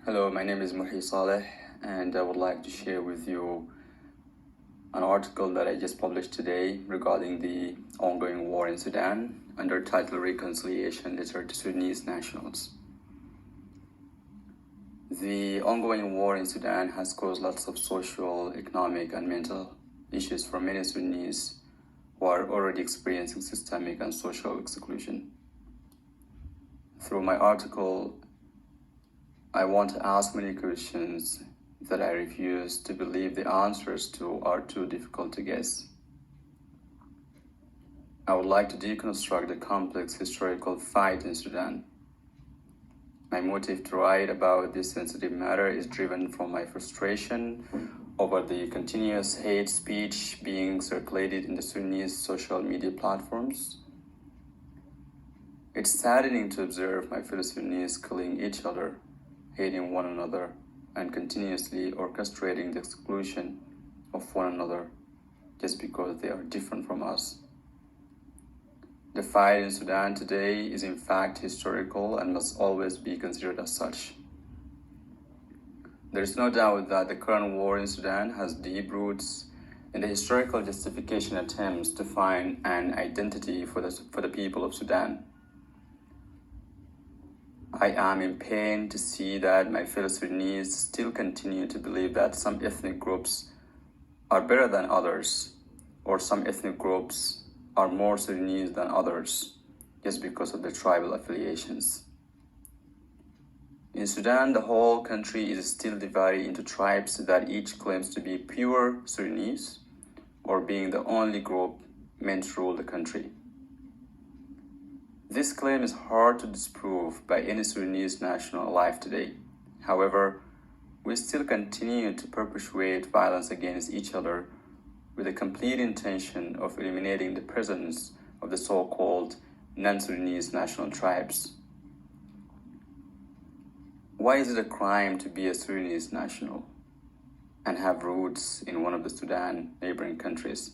Hello, my name is Muhi Saleh, and I would like to share with you an article that I just published today regarding the ongoing war in Sudan under title Reconciliation Letter to Sudanese Nationals. The ongoing war in Sudan has caused lots of social, economic, and mental issues for many Sudanese who are already experiencing systemic and social exclusion. Through my article, I want to ask many questions that I refuse to believe the answers to are too difficult to guess. I would like to deconstruct the complex historical fight in Sudan. My motive to write about this sensitive matter is driven from my frustration over the continuous hate speech being circulated in the Sudanese social media platforms. It's saddening to observe my fellow Sudanese killing each other, hating one another, and continuously orchestrating the exclusion of one another just because they are different from us. The fight in Sudan today is in fact historical and must always be considered as such. There is no doubt that the current war in Sudan has deep roots in the historical justification attempts to find an identity for the people of Sudan. I am in pain to see that my fellow Sudanese still continue to believe that some ethnic groups are better than others, or some ethnic groups are more Sudanese than others, just because of their tribal affiliations. In Sudan, the whole country is still divided into tribes that each claims to be pure Sudanese, or being the only group meant to rule the country. This claim is hard to disprove by any Sudanese national alive today. However, we still continue to perpetuate violence against each other with the complete intention of eliminating the presence of the so-called non-Sudanese national tribes. Why is it a crime to be a Sudanese national and have roots in one of the Sudan neighboring countries?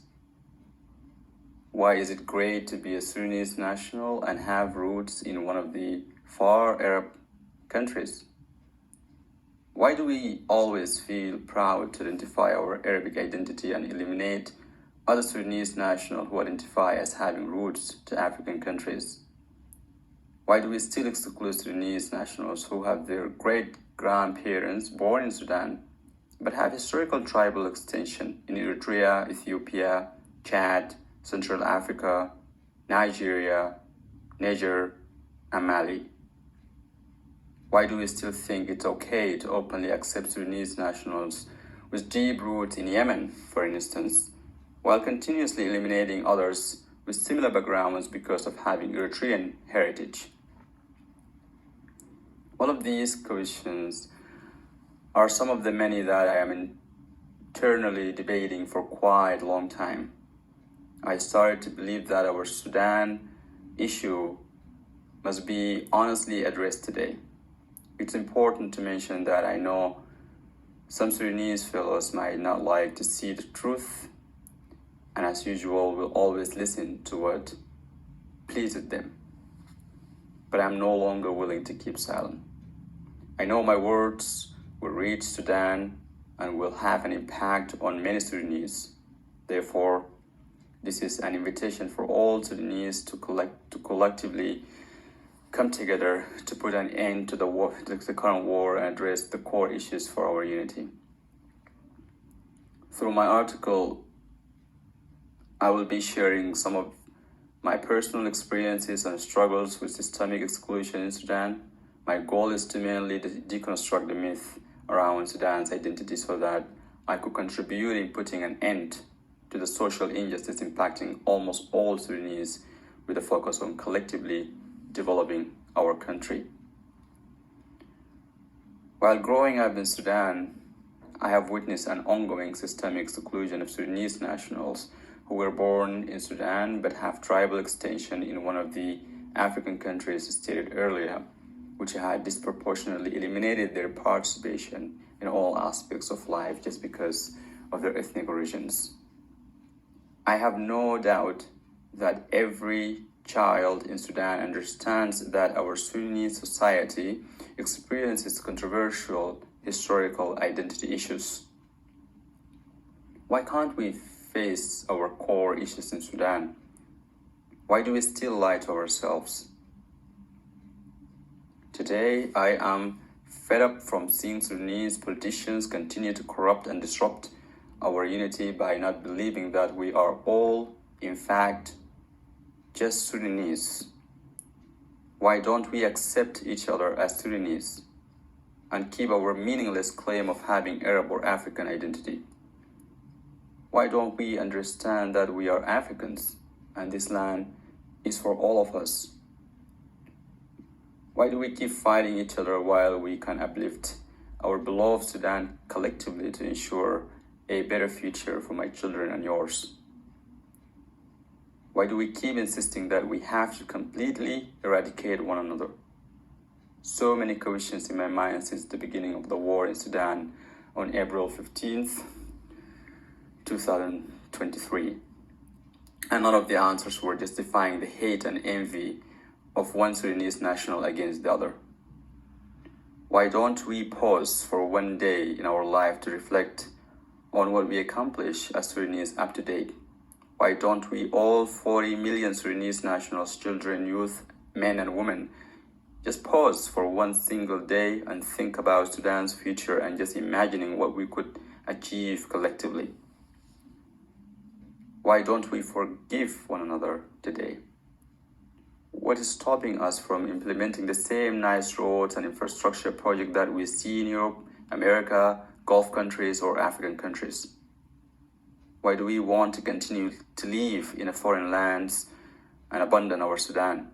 Why is it great to be a Sudanese national and have roots in one of the far Arab countries? Why do we always feel proud to identify our Arabic identity and eliminate other Sudanese nationals who identify as having roots to African countries? Why do we still exclude Sudanese nationals who have their great-grandparents born in Sudan but have historical tribal extension in Eritrea, Ethiopia, Chad, Central Africa, Nigeria, Niger, and Mali? Why do we still think it's okay to openly accept Sudanese nationals with deep roots in Yemen, for instance, while continuously eliminating others with similar backgrounds because of having Eritrean heritage? All of these questions are some of the many that I am internally debating for quite a long time. I started to believe that our Sudan issue must be honestly addressed today. It's important to mention that I know some Sudanese fellows might not like to see the truth, and as usual will always listen to what pleases them. But I'm no longer willing to keep silent. I know my words will reach Sudan and will have an impact on many Sudanese. Therefore, this is an invitation for all Sudanese to collectively come together to put an end to the current war and address the core issues for our unity. Through my article, I will be sharing some of my personal experiences and struggles with systemic exclusion in Sudan. My goal is to mainly deconstruct the myth around Sudan's identity so that I could contribute in putting an end to the social injustice impacting almost all Sudanese with a focus on collectively developing our country. While growing up in Sudan, I have witnessed an ongoing systemic exclusion of Sudanese nationals who were born in Sudan but have tribal extension in one of the African countries stated earlier, which had disproportionately eliminated their participation in all aspects of life just because of their ethnic origins. I have no doubt that every child in Sudan understands that our Sudanese society experiences controversial historical identity issues. Why can't we face our core issues in Sudan? Why do we still lie to ourselves? Today, I am fed up from seeing Sudanese politicians continue to corrupt and disrupt our unity by not believing that we are all, in fact, just Sudanese. Why don't we accept each other as Sudanese and keep our meaningless claim of having Arab or African identity? Why don't we understand that we are Africans and this land is for all of us? Why do we keep fighting each other while we can uplift our beloved Sudan collectively to ensure a better future for my children and yours? Why do we keep insisting that we have to completely eradicate one another? So many questions in my mind since the beginning of the war in Sudan on April 15th, 2023. And none of the answers were justifying the hate and envy of one Sudanese national against the other. Why don't we pause for one day in our life to reflect on what we accomplish as Sudanese up to date? Why don't we all 40 million Sudanese nationals, children, youth, men and women, just pause for one single day and think about Sudan's future and just imagining what we could achieve collectively? Why don't we forgive one another today? What is stopping us from implementing the same nice roads and infrastructure project that we see in Europe, America, Gulf countries, or African countries? Why do we want to continue to live in a foreign lands and abandon our Sudan?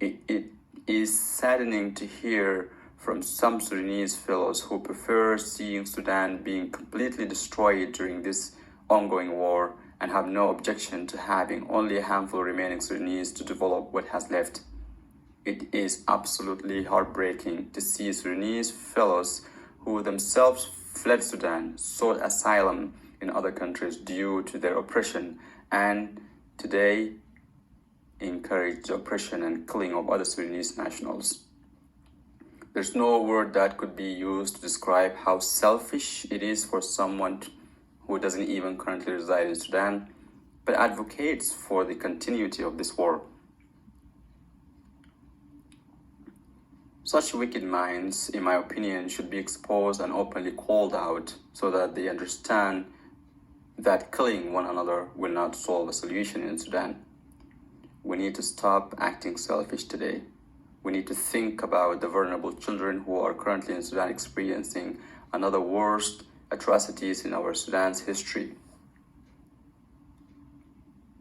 It is saddening to hear from some Sudanese fellows who prefer seeing Sudan being completely destroyed during this ongoing war and have no objection to having only a handful remaining Sudanese to develop what has left. It is absolutely heartbreaking to see Sudanese fellows who themselves fled Sudan, sought asylum in other countries due to their oppression, and today encourage the oppression and killing of other Sudanese nationals. There's no word that could be used to describe how selfish it is for someone who doesn't even currently reside in Sudan, but advocates for the continuity of this war. Such wicked minds, in my opinion, should be exposed and openly called out so that they understand that killing one another will not solve a solution in Sudan. We need to stop acting selfish today. We need to think about the vulnerable children who are currently in Sudan experiencing another worst atrocities in our Sudan's history.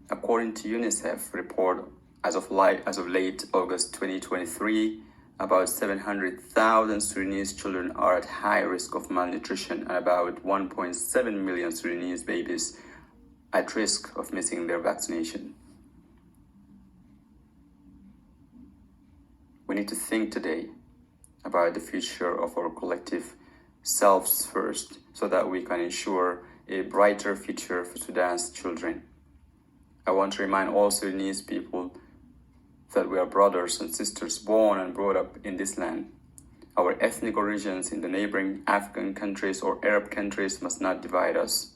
According to UNICEF report, as of late August 2023, about 700,000 Sudanese children are at high risk of malnutrition and about 1.7 million Sudanese babies at risk of missing their vaccination. We need to think today about the future of our collective selves first so that we can ensure a brighter future for Sudan's children. I want to remind all Sudanese people that we are brothers and sisters born and brought up in this land. Our ethnic origins in the neighboring African countries or Arab countries must not divide us.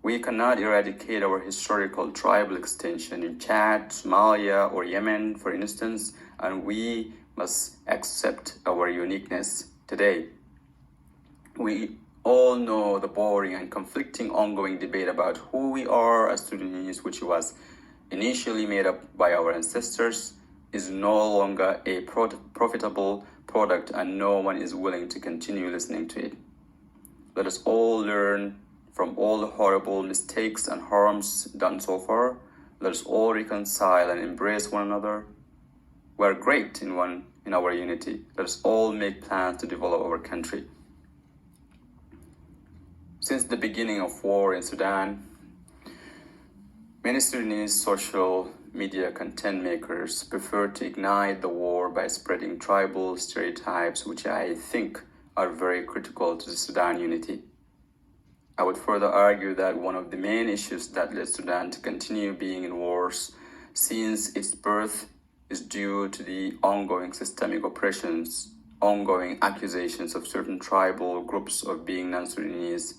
We cannot eradicate our historical tribal extension in Chad, Somalia, or Yemen, for instance, and we must accept our uniqueness today. We all know the boring and conflicting ongoing debate about who we are as Sudanese, which was initially made up by our ancestors, is no longer a profitable product and no one is willing to continue listening to it. Let us all learn from all the horrible mistakes and harms done so far. Let us all reconcile and embrace one another. We are great in our unity. Let us all make plans to develop our country. Since the beginning of war in Sudan, many Sudanese social media content makers prefer to ignite the war by spreading tribal stereotypes, which I think are very critical to the Sudan unity. I would further argue that one of the main issues that led Sudan to continue being in wars since its birth is due to the ongoing systemic oppressions, ongoing accusations of certain tribal groups of being non-Sudanese,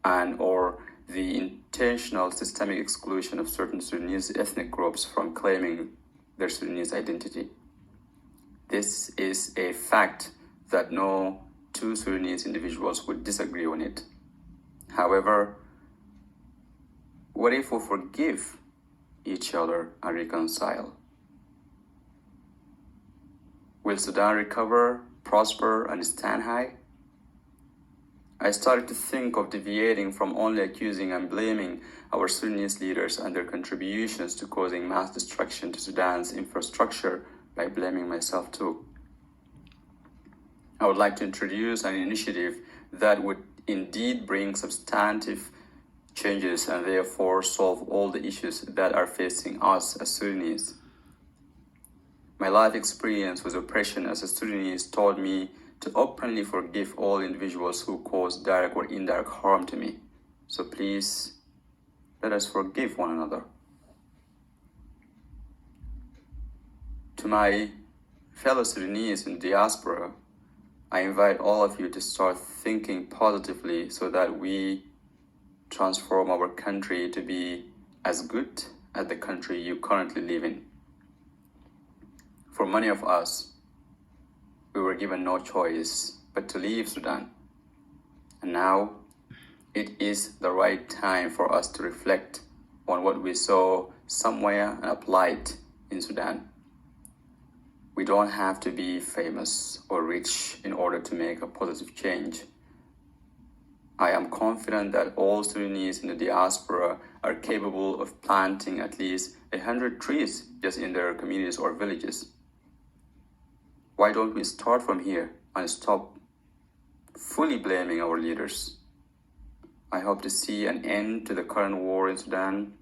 and or the intentional systemic exclusion of certain Sudanese ethnic groups from claiming their Sudanese identity. This is a fact that no two Sudanese individuals would disagree on it. However, what if we forgive each other and reconcile? Will Sudan recover, prosper, and stand high? I started to think of deviating from only accusing and blaming our Sudanese leaders and their contributions to causing mass destruction to Sudan's infrastructure by blaming myself too. I would like to introduce an initiative that would indeed bring substantive changes and therefore solve all the issues that are facing us as Sudanese. My life experience with oppression as a Sudanese taught me to openly forgive all individuals who cause direct or indirect harm to me. So please, let us forgive one another. To my fellow Sudanese in diaspora, I invite all of you to start thinking positively so that we transform our country to be as good as the country you currently live in. For many of us, we were given no choice but to leave Sudan. And now it is the right time for us to reflect on what we saw somewhere and apply it in Sudan. We don't have to be famous or rich in order to make a positive change. I am confident that all Sudanese in the diaspora are capable of planting at least 100 trees just in their communities or villages. Why don't we start from here and stop fully blaming our leaders? I hope to see an end to the current war in Sudan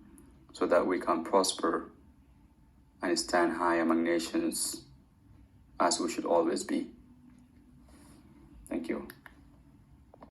so that we can prosper and stand high among nations as we should always be. Thank you.